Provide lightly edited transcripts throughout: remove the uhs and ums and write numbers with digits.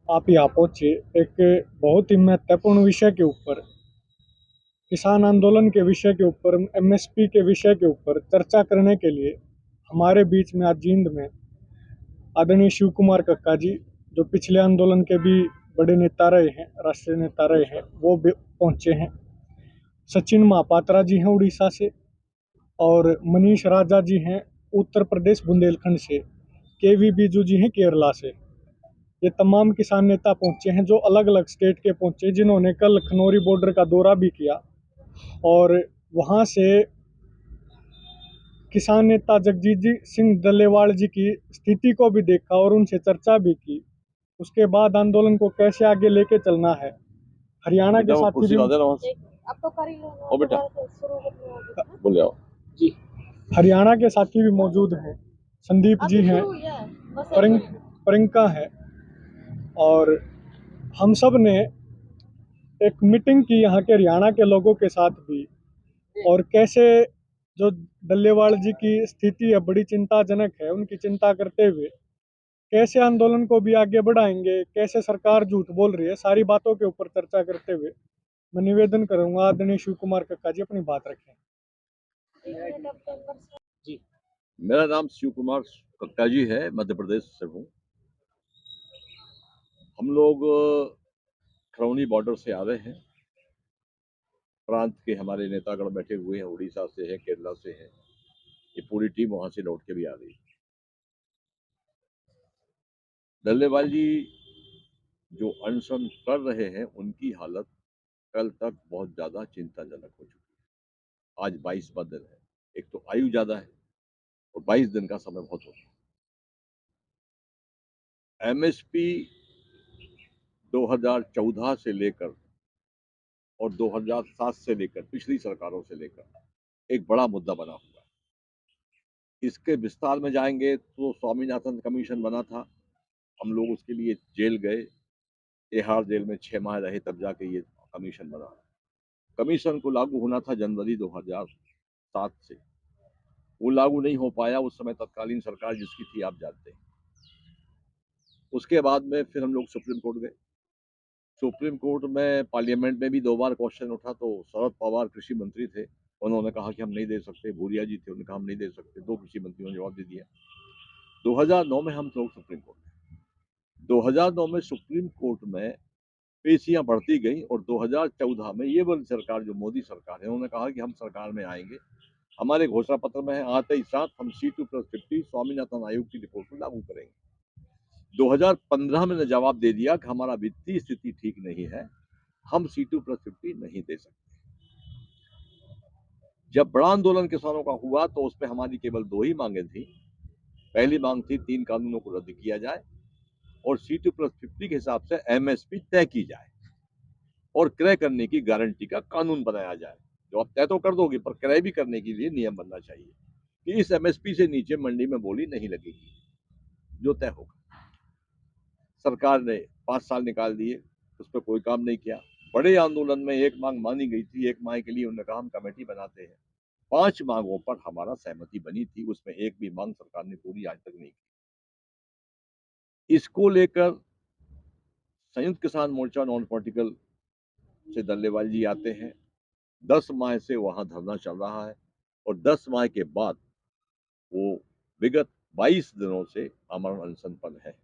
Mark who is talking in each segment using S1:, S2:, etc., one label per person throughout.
S1: आप यहाँ पहुंचे एक बहुत ही महत्वपूर्ण विषय के ऊपर, किसान आंदोलन के विषय के ऊपर, एमएसपी के विषय के ऊपर चर्चा करने के लिए हमारे बीच में आज जींद में आदरणीय शिव कुमार कक्का जी, जो पिछले आंदोलन के भी बड़े नेता रहे हैं, राष्ट्रीय नेता रहे हैं, वो भी पहुंचे हैं। सचिन महापात्रा जी हैं उड़ीसा से, और मनीष राजा जी हैं उत्तर प्रदेश बुंदेलखंड से, केवी बिजू जी हैं केरला से। ये तमाम किसान नेता पहुंचे हैं, जो अलग अलग स्टेट के पहुंचे, जिन्होंने कल खनौरी बॉर्डर का दौरा भी किया और वहां से किसान नेता जगजीत सिंह डल्लेवाल जी की स्थिति को भी देखा और उनसे चर्चा भी की। उसके बाद आंदोलन को कैसे आगे लेके चलना है, हरियाणा के साथी भी हरियाणा के साथी भी मौजूद हैं। संदीप जी हैं, प्रियंका है, और हम सब ने एक मीटिंग की यहाँ के हरियाणा के लोगों के साथ भी, और कैसे जो डल्लेवाल जी की स्थिति है बड़ी चिंताजनक है, उनकी चिंता करते हुए कैसे आंदोलन को भी आगे बढ़ाएंगे, कैसे सरकार झूठ बोल रही है, सारी बातों के ऊपर चर्चा करते हुए मैं निवेदन करूंगा आदरणीय शिव कुमार कक्का जी अपनी बात रखें।
S2: जी, मेरा नाम शिव कुमार कक्का जी है, मध्य प्रदेश से हूँ। हम लोग खरौनी बॉर्डर से आ रहे हैं। प्रांत के हमारे नेतागण बैठे हुए हैं, उड़ीसा से है, केरला से है, ये पूरी टीम वहां से लौट के भी आ रही है। डल्लेवाल जी जो अनशन कर रहे हैं, उनकी हालत कल तक बहुत ज्यादा चिंताजनक हो चुकी है। आज 22वां दिन है। एक तो आयु ज्यादा है और 22 दिन का समय बहुत होता है। एमएसपी 2014 से लेकर और 2007 से लेकर, पिछली सरकारों से लेकर एक बड़ा मुद्दा बना हुआ है। इसके विस्तार में जाएंगे तो स्वामीनाथन कमीशन बना था, हम लोग उसके लिए जेल गए, तिहाड़ जेल में 6 माह रहे, तब जाके ये कमीशन बना। कमीशन को लागू होना था जनवरी 2007 से, वो लागू नहीं हो पाया। उस समय तत्कालीन सरकार जिसकी थी आप जानते हैं। उसके बाद में फिर हम लोग सुप्रीम कोर्ट गए। सुप्रीम कोर्ट में पार्लियामेंट में भी 2 बार क्वेश्चन उठा, तो शरद पवार कृषि मंत्री थे, उन्होंने कहा कि हम नहीं दे सकते। भूरिया जी थे, उन्होंने कहा हम नहीं दे सकते। 2 कृषि मंत्रियों ने जवाब दे दिया। 2009 में हम लोग सुप्रीम कोर्ट गए। 2009 में सुप्रीम कोर्ट में पेशियां बढ़ती गई और 2014 में ये वाली सरकार, जो मोदी सरकार है, उन्होंने कहा कि हम सरकार में आएंगे, हमारे घोषणा पत्र में है, आते ही साथ हम C2+50 स्वामीनाथन आयोग की रिपोर्ट को लागू करेंगे। 2015 में जवाब दे दिया कि हमारा वित्तीय स्थिति ठीक नहीं है, हम C2+50 नहीं दे सकते। जब बड़ा आंदोलन किसानों का हुआ तो उसमें हमारी केवल 2 ही मांगे थी। पहली मांग थी 3 कानूनों को रद्द किया जाए और C2+50 के हिसाब से एमएसपी तय की जाए और क्रय करने की गारंटी का कानून बनाया जाए। जो आप तय तो कर दोगे, पर क्रय भी करने के लिए नियम बनना चाहिए कि इस एमएसपी से नीचे मंडी में बोली नहीं लगेगी, जो तय होगा। सरकार ने 5 साल निकाल दिए, उस पर कोई काम नहीं किया। बड़े आंदोलन में एक मांग मानी गई थी, एक मांग के लिए उन्होंने कहा हम कमेटी बनाते हैं। 5 मांगों पर हमारा सहमति बनी थी, उसमें एक भी मांग सरकार ने पूरी आज तक नहीं की। इसको लेकर संयुक्त किसान मोर्चा नॉन पॉलिटिकल से डल्लेवाल जी आते हैं। 10 माह से वहां धरना चल रहा है और 10 माह के बाद वो विगत 22 दिनों से अमरण अनशन पर है।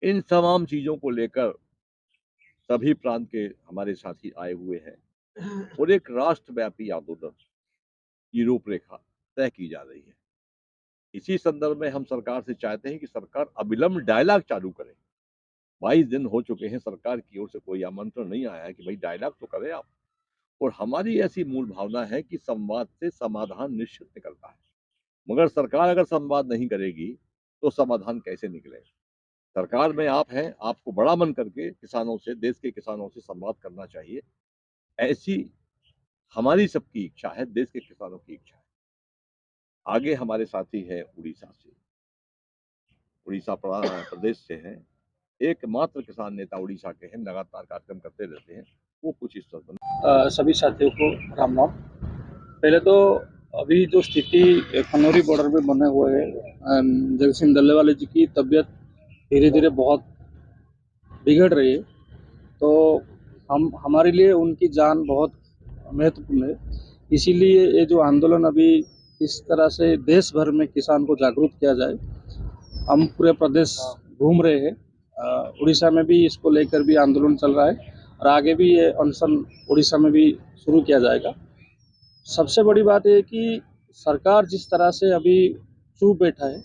S2: इन तमाम चीजों को लेकर सभी प्रांत के हमारे साथी आए हुए हैं और एक राष्ट्रव्यापी आंदोलन की रूपरेखा तय की जा रही है। इसी संदर्भ में हम सरकार से चाहते हैं कि सरकार अविलंब डायलॉग चालू करे। 22 दिन हो चुके हैं, सरकार की ओर से कोई आमंत्रण नहीं आया है कि भाई डायलॉग तो करें आप। और हमारी ऐसी मूल भावना है कि संवाद से समाधान निश्चित निकलता है, मगर सरकार अगर संवाद नहीं करेगी तो समाधान कैसे निकले। सरकार में आप हैं, आपको बड़ा मन करके किसानों से, देश के किसानों से संवाद करना चाहिए। ऐसी हमारी सबकी इच्छा है, देश के किसानों की इच्छा है। आगे हमारे साथी हैं उड़ीसा से, उड़ीसा प्रदेश से हैं, एकमात्र किसान नेता उड़ीसा के हैं, लगातार कार्यक्रम करते रहते हैं। वो कुछ इस तरह।
S3: सभी साथियों को राम राम। पहले तो अभी जो स्थिति खनौरी बॉर्डर पे बने हुए है, जगत सिंह डल्लेवाल जी की तबीयत धीरे धीरे बहुत बिगड़ रही है, तो हमारे लिए उनकी जान बहुत महत्वपूर्ण है। इसीलिए ये जो आंदोलन अभी इस तरह से देश भर में किसान को जागरूक किया जाए, हम पूरे प्रदेश घूम रहे हैं। उड़ीसा में भी इसको लेकर भी आंदोलन चल रहा है और आगे भी ये अनशन उड़ीसा में भी शुरू किया जाएगा। सबसे बड़ी बात ये है कि सरकार जिस तरह से अभी चुप बैठा है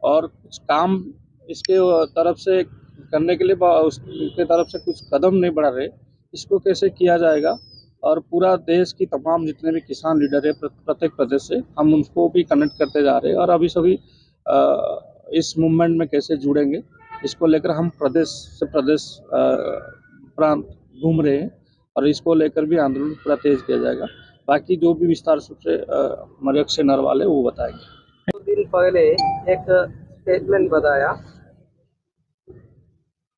S3: और कुछ काम इसके तरफ से करने के लिए उसके तरफ से कुछ कदम नहीं बढ़ा रहे, इसको कैसे किया जाएगा। और पूरा देश की तमाम जितने भी किसान लीडर है प्रत्येक प्रदेश से, हम उनको भी कनेक्ट करते जा रहे हैं और अभी सभी इस मूवमेंट में कैसे जुड़ेंगे, इसको लेकर हम प्रदेश से प्रदेश प्रांत घूम रहे हैं और इसको लेकर भी आंदोलन पूरा तेज किया जाएगा। बाकी जो भी विस्तार से हमारे अक्षय नरवाल है वो बताएंगे।
S4: 2 दिन पहले एक स्टेटमेंट बताया।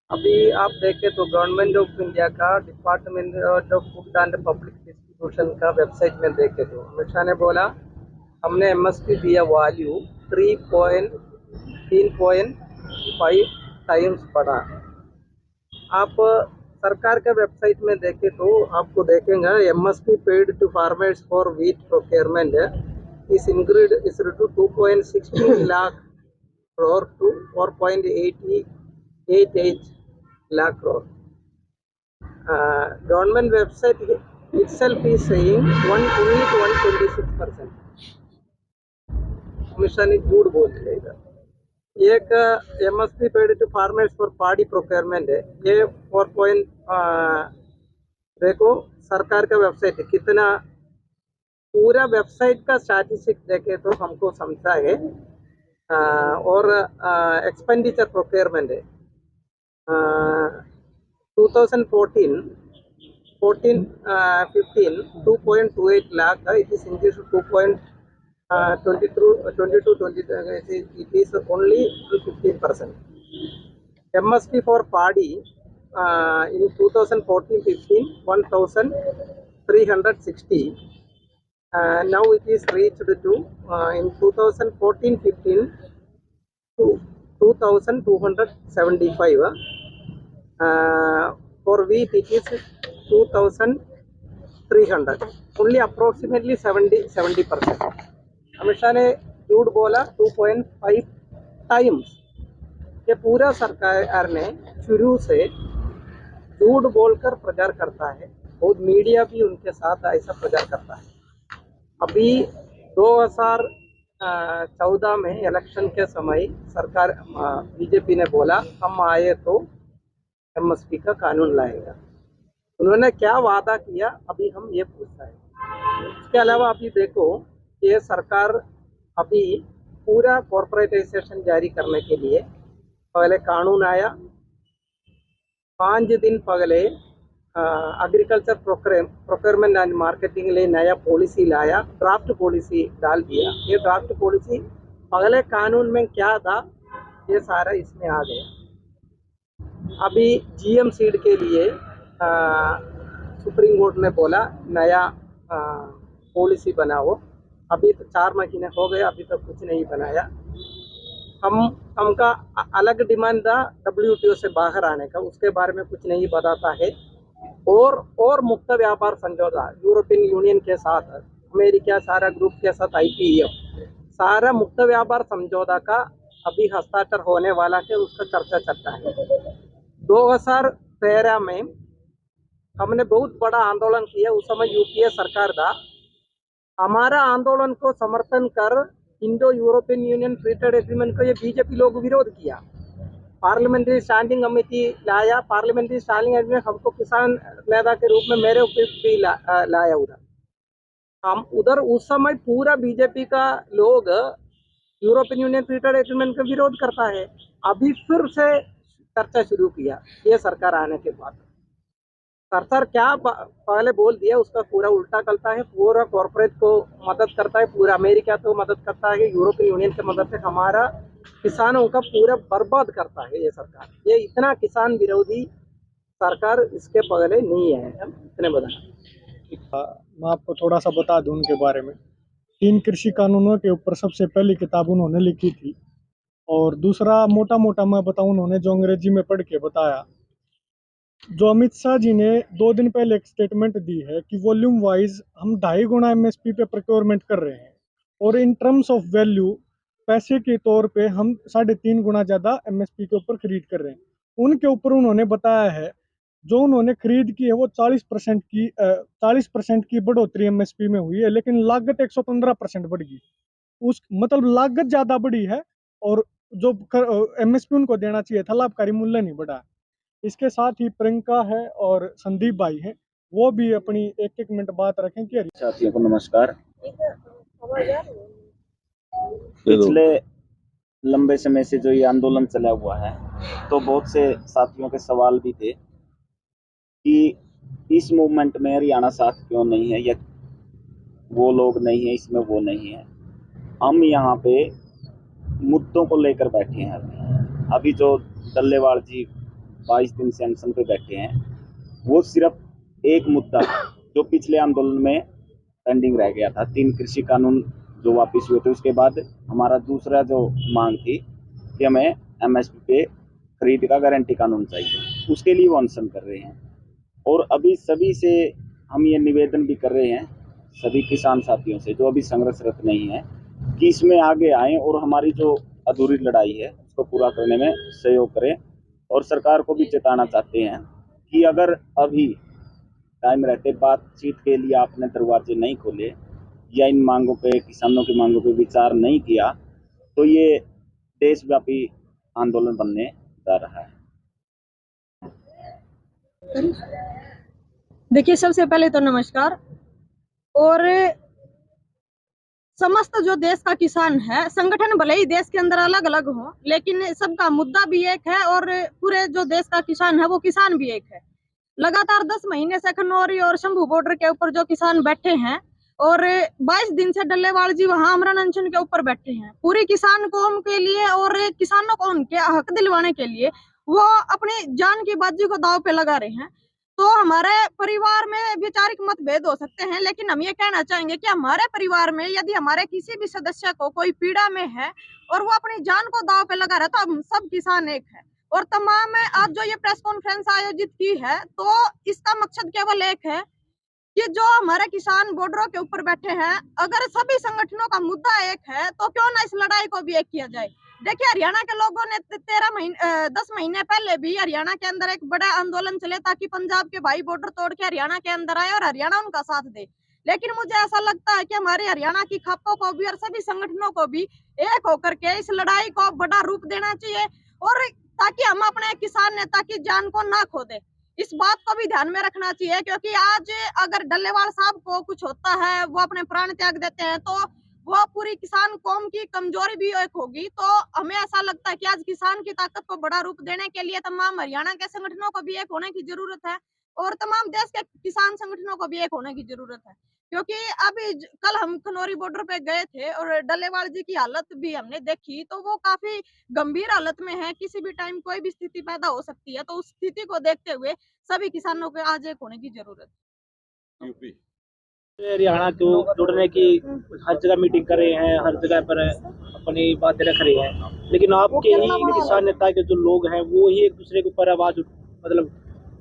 S4: अभी आप देखें तो गवर्नमेंट ऑफ इंडिया का department of food and public distribution का वेबसाइट में देखे तो अमित शाह ने बोला हमने एमएसपी दिया वैल्यू 3.5 टाइम्स बढ़ा। आप सरकार के वेबसाइट में देखें तो आपको देखेंगे MSP paid to farmers for wheat procurement is increased to 2.16 lakh crore to 4.88 lakh crore. Government website itself is saying only 126%. मिशन झूठ बोल रहे इधर। एक MSP paid to farmers for paddy procurement है, ये 4. देखो सरकार का वेबसाइट कितना, पूरा वेबसाइट का स्टैटिस्टिक देखे तो हमको समझा है। और एक्सपेंडिचर प्रोक्योरमेंट है 2014-15 2.28 lakh, it is increase to 2.22 it is only 15%. MSP for paddy in 2014-15 1360. Now it is reached to in 2014-15 to 2275. For wheat it is 2300, only approximately 70%. Amit Shah ने झूठ बोला 2.5 टाइम्स। ये पूरा सरकार ने शुरू से झूठ बोलकर प्रचार करता है, बहुत मीडिया भी उनके साथ ऐसा प्रचार करता है। अभी 2014 में इलेक्शन के समय सरकार बीजेपी ने बोला हम आए तो एमएसपी का कानून लाएगा। उन्होंने क्या वादा किया अभी हम ये पूछता है। इसके अलावा अभी देखो ये सरकार अभी पूरा कॉर्पोरेटाइजेशन जारी करने के लिए पहले कानून आया, 5 दिन पहले एग्रीकल्चर प्रोक्योरमेंट एंड मार्केटिंग लिए नया पॉलिसी लाया, ड्राफ्ट पॉलिसी डाल दिया। ये ड्राफ्ट पॉलिसी पहले कानून में क्या था ये सारा इसमें आ गया। अभी जीएम सीड के लिए सुप्रीम कोर्ट ने बोला नया पॉलिसी बनाओ। अभी तो 4 महीने हो गए, अभी तक कुछ नहीं बनाया। हमका अलग डिमांड था WTO से बाहर आने का, उसके बारे में कुछ नहीं बताता है। और मुक्त व्यापार समझौता यूरोपियन यूनियन के साथ, अमेरिका सारा ग्रुप के साथ IPEF सारा मुक्त व्यापार समझौता का अभी हस्ताक्षर होने वाला है, उसका चर्चा चलता है। 2013 में हमने बहुत बड़ा आंदोलन किया, उस समय यूपीए सरकार था। हमारा आंदोलन को समर्थन कर Indo European union free trade agreement को ये बीजेपी लोग विरोध किया, पार्लियामेंट्री स्टैंडिंग कमेटी लाया। पार्लियामेंट्री स्टैंडिंग कमेटी हमको किसान नेता के रूप में मेरे ऊपर भी लाया उधर। हम उधर उस समय पूरा बीजेपी का लोग European union free trade agreement का विरोध करता है। अभी फिर से चर्चा शुरू किया ये सरकार आने के बाद। सरकार क्या पहले बोल दिया उसका पूरा उल्टा करता है, पूरा कॉर्पोरेट को मदद करता है, पूरा अमेरिका को मदद करता है, यूरोपियन यूनियन की मदद से हमारा किसानों का पूरा बर्बाद करता है ये सरकार। ये इतना किसान विरोधी सरकार इसके पहले नहीं है, हम इतने बताना।
S1: मैं आपको थोड़ा सा बता दूं उनके बारे में। 3 कृषि कानूनों के ऊपर सबसे पहली किताब उन्होंने लिखी थी, और दूसरा मोटा मोटा मैं बताऊं उन्होंने जो अंग्रेजी में पढ़ के बताया जो अमित शाह जी ने 2 दिन पहले एक स्टेटमेंट दी है कि वॉल्यूम वाइज हम 2.5 गुना एमएसपी पे प्रोक्योरमेंट कर रहे हैं और इन टर्म्स ऑफ वैल्यू पैसे के तौर पे हम 3.5 गुना ज़्यादा एमएसपी के ऊपर खरीद कर रहे हैं। उनके ऊपर उन्होंने बताया है जो उन्होंने खरीद की है वो 40% की बढ़ोतरी एमएसपी में हुई है, लेकिन लागत 115% बढ़ गई। उस मतलब लागत ज़्यादा बढ़ी है और जो एमएसपी उनको देना चाहिए था लाभकारी मूल्य नहीं बढ़ा। इसके साथ ही प्रियंका है और संदीप भाई हैं, वो भी अपनी 1-1 मिनट बात रखें कि
S5: साथियों को नमस्कार।
S2: दे दो।
S5: पिछले लंबे समय से जो ये आंदोलन चला हुआ है, तो बहुत से साथियों के सवाल भी थे कि इस मूवमेंट में हरियाणा साथ क्यों नहीं है, या वो लोग नहीं है इसमें, वो नहीं है। हम यहाँ पे मुद्दों को लेकर बैठे हैं। अभी जो डल्लेवाल जी 22 दिन से अनशन पे बैठे हैं, वो सिर्फ एक मुद्दा जो पिछले आंदोलन में पेंडिंग रह गया था, 3 कृषि कानून जो वापस हुए थे, उसके बाद हमारा दूसरा जो मांग थी कि हमें एमएसपी पे खरीद का गारंटी कानून चाहिए, उसके लिए वो अनशन कर रहे हैं। और अभी सभी से हम ये निवेदन भी कर रहे हैं, सभी किसान साथियों से जो अभी संघर्षरत नहीं है, कि इसमें आगे आएँ और हमारी जो अधूरी लड़ाई है उसको पूरा करने में सहयोग करें। और सरकार को भी चेताना चाहते हैं कि अगर अभी टाइम रहते बातचीत के लिए आपने दरवाजे नहीं खोले या इन मांगों पे, किसानों की मांगों पे विचार नहीं किया, तो ये देशव्यापी आंदोलन बनने जा रहा है।
S6: देखिए, सबसे पहले तो नमस्कार। और समस्त जो देश का किसान है, संगठन भले ही देश के अंदर अलग अलग हो, लेकिन सबका मुद्दा भी एक है और पूरे जो देश का किसान है वो किसान भी एक है। लगातार 10 महीने से खनौरी और शंभू बॉर्डर के ऊपर जो किसान बैठे हैं और 22 दिन से डल्लेवाल जी वहां अमरण अनशन के ऊपर बैठे हैं, पूरी किसान कौम के लिए और किसानों को उनके हक दिलवाने के लिए वो अपनी जान की बाजी को दांव पे लगा रहे हैं। तो हमारे परिवार में वैचारिक मतभेद हो सकते हैं, लेकिन हम ये कहना चाहेंगे कि हमारे परिवार में यदि हमारे किसी भी सदस्य को कोई पीड़ा में है और वो अपनी जान को दांव पे लगा रहा है, तो हम सब किसान एक है। और तमाम आज जो ये प्रेस कॉन्फ्रेंस आयोजित की है, तो इसका मकसद केवल एक है कि जो हमारे किसान बॉर्डरों के ऊपर बैठे हैं, अगर सभी संगठनों का मुद्दा एक है तो क्यों ना इस लड़ाई को भी एक किया जाए। देखिए, हरियाणा के लोगों ने 10 महीने पहले भी हरियाणा के अंदर एक बड़ा आंदोलन चले ताकि पंजाब के भाई बॉर्डर तोड़ के हरियाणा के अंदर आए और हरियाणा उनका साथ दे। लेकिन मुझे ऐसा लगता है कि हमारे हरियाणा की खापों को भी और सभी संगठनों को भी एक होकर के इस लड़ाई को बड़ा रूप देना चाहिए, और ताकि हम अपने किसान नेता की जान को ना खो दे। इस बात को भी ध्यान में रखना चाहिए, क्योंकि आज अगर डल्लेवाल साहब को कुछ होता है, वो अपने प्राण त्याग देते हैं, तो वो पूरी किसान कौम की कमजोरी भी एक होगी। तो हमें ऐसा लगता है कि आज किसान की ताकत को बड़ा रूप देने के लिए तमाम हरियाणा के संगठनों को भी एक होने की जरूरत है और तमाम देश के किसान संगठनों को भी एक होने की जरूरत है। क्योंकि अभी कल हम खनौरी बॉर्डर पे गए थे और डल्लेवाल जी की हालत भी हमने देखी, तो वो काफी गंभीर हालत में है, किसी भी टाइम कोई भी स्थिति पैदा हो सकती है। तो उस स्थिति को देखते हुए सभी किसानों को आज एक होने की जरूरत है।
S2: यूपी
S7: हरियाणा को जुड़ने की हर जगह मीटिंग कर रहे हैं, हर जगह पर अपनी बातें रख रहे हैं, लेकिन आपके ही किसान नेता के जो लोग हैं वो ही एक दूसरे के ऊपर आवाज मतलब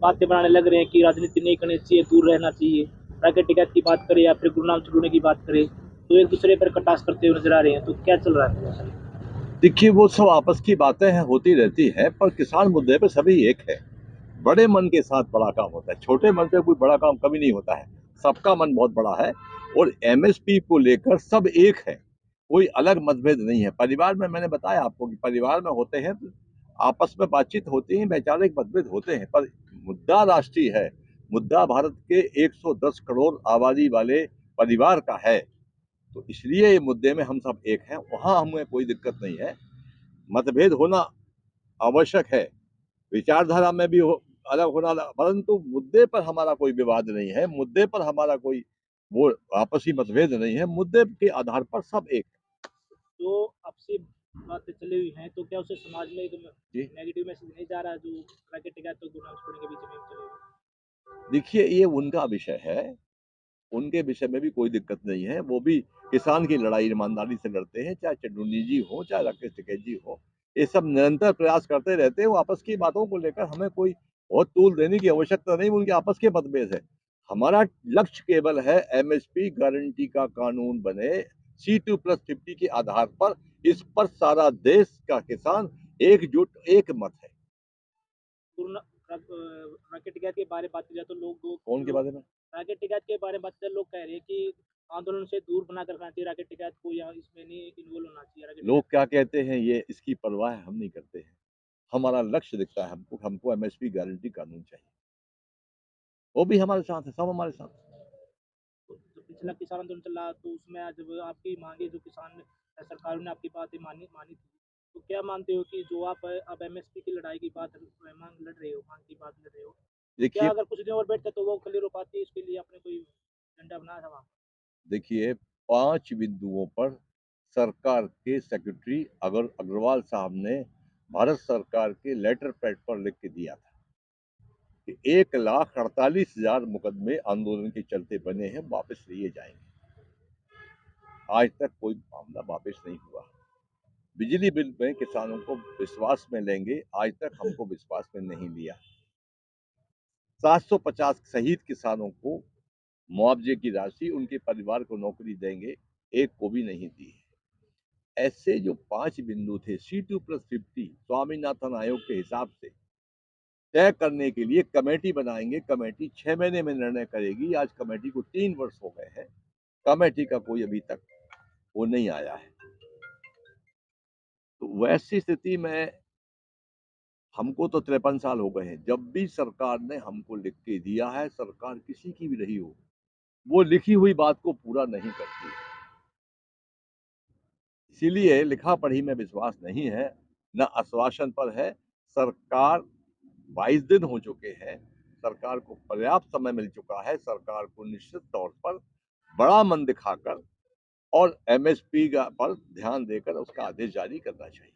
S7: बातें बनाने लग रहे हैं कि राजनीति नहीं करनी चाहिए, दूर रहना चाहिए। राकेश टिकैत की बात करें या फिर गुरनाम जुड़ने की बात करें, तो एक दूसरे पर कटाक्ष करते हुए नजर आ रहे हैं। तो क्या चल रहा है?
S2: देखिए, वो सब आपस की बातें हैं, होती रहती है, पर किसान मुद्दे पे सभी एक है। बड़े मन के साथ बड़ा काम होता है, छोटे मन से कोई बड़ा काम कभी नहीं होता है। सबका मन बहुत बड़ा है और एमएसपी को लेकर सब एक है, कोई अलग मतभेद नहीं है। परिवार में मैंने बताया आपको कि परिवार में होते हैं तो आपस में बातचीत होती है, वैचारिक मतभेद होते हैं, पर मुद्दा राष्ट्रीय है। मुद्दा भारत के 110 करोड़ आबादी वाले परिवार का है, तो इसलिए ये मुद्दे में हम सब एक हैं, वहां हमें कोई दिक्कत नहीं है। मतभेद होना आवश्यक है, विचारधारा में भी अलग होना, परंतु मुद्दे पर हमारा कोई विवाद नहीं है, मुद्दे पर हमारा कोई वो आपसी मतभेद नहीं है, मुद्दे के आधार पर सब एक।
S7: जो आपसे बातें चली हुई हैं, तो क्या उसे समाज में एक
S2: जी
S7: नेगेटिव मैसेज नहीं जा रहा है जो राकेश टिकैत तो गुरनाम जुड़ने के बीच में चले हुए?
S2: देखिए, ये उनका विषय है, उनके विषय में भी कोई दिक्कत नहीं है। वो भी किसान की लड़ाई ईमानदारी से लड़ते हैं, चाहे चंदूनी जी हो, चाहे राकेश टिकैत जी हो। ये सब निरंतर प्रयास करते रहते हैं, वो आपस की बातों को लेकर हमें कोई और तूल देने की आवश्यकता नहीं, उनके आपस के मतभेद है। हमारा लक्ष्य केवल है एमएसपी गारंटी का कानून बने C2+50 के आधार पर। इस पर सारा देश का किसान एकजुट, एक मत है।
S7: राकेट टिकैत के बारे में बात की जाए तो लोग
S2: कौन के बारे में?
S7: राकेट टिकैत के बारे में बात करें, लोग कह रहे हैं कि आंदोलन से दूर बना कर रखना चाहिए राकेट टिकैत को, या इसमें नहीं इन्वॉल्व होना चाहिए राकेट
S2: लोग क्या कहते हैं ये इसकी परवाह हम नहीं करते हैं। हमारा लक्ष्य दिखता है हमको एमएसपी गारंटी कानून चाहिए। वो भी हमारे साथ है, सब हमारे साथ है।
S7: जो पिछला किसान आंदोलन चला तो उसमें आज जब आपकी मांगे जो किसान सरकारों ने आपकी बातें मानी थी, तो क्या मानते हो कि जो आप अब एमएसपी की लड़ाई की बात मांग लड़ रहे हो, मांग की बात लड़ रहे हो, क्या
S2: देखिए
S7: अगर कुछ दिन और बैठते तो वो क्लियर हो पाती, इसके लिए आपने कोई एजेंडा बनाया था वहाँ?
S2: देखिए 5 बिंदुओं पर सरकार के सेक्रेटरी अग्रवाल साहब ने भारत सरकार के लेटर पैड पर लिख के दिया था कि 1,48,000 मुकदमे आंदोलन के चलते बने हैं, वापस लिए जाएंगे। आज तक कोई मामला वापस नहीं हुआ। बिजली बिल में किसानों को विश्वास में लेंगे, आज तक हमको विश्वास में नहीं लिया। 750 शहीद किसानों को मुआवजे की राशि उनके परिवार को नौकरी देंगे, एक को भी नहीं दी है। ऐसे जो 5 बिंदु थे C2+50 स्वामीनाथन आयोग के हिसाब से तय करने के लिए कमेटी बनाएंगे। कमेटी 6 महीने में निर्णय करेगी। आज कमेटी को 3 वर्ष हो गए हैं, कमेटी का कोई अभी तक वो नहीं आया है। तो वैसी स्थिति में हमको तो 53 साल हो गए हैं, जब भी सरकार ने हमको लिख के दिया है, सरकार किसी की भी रही हो, वो लिखी हुई बात को पूरा नहीं करती है। इसीलिए लिखा पढ़ी में विश्वास नहीं है, न आश्वासन पर है। सरकार 22 दिन हो चुके हैं, सरकार को पर्याप्त समय मिल चुका है। सरकार को निश्चित तौर पर बड़ा मन दिखाकर और एमएसपी पर ध्यान देकर उसका आदेश जारी करना चाहिए।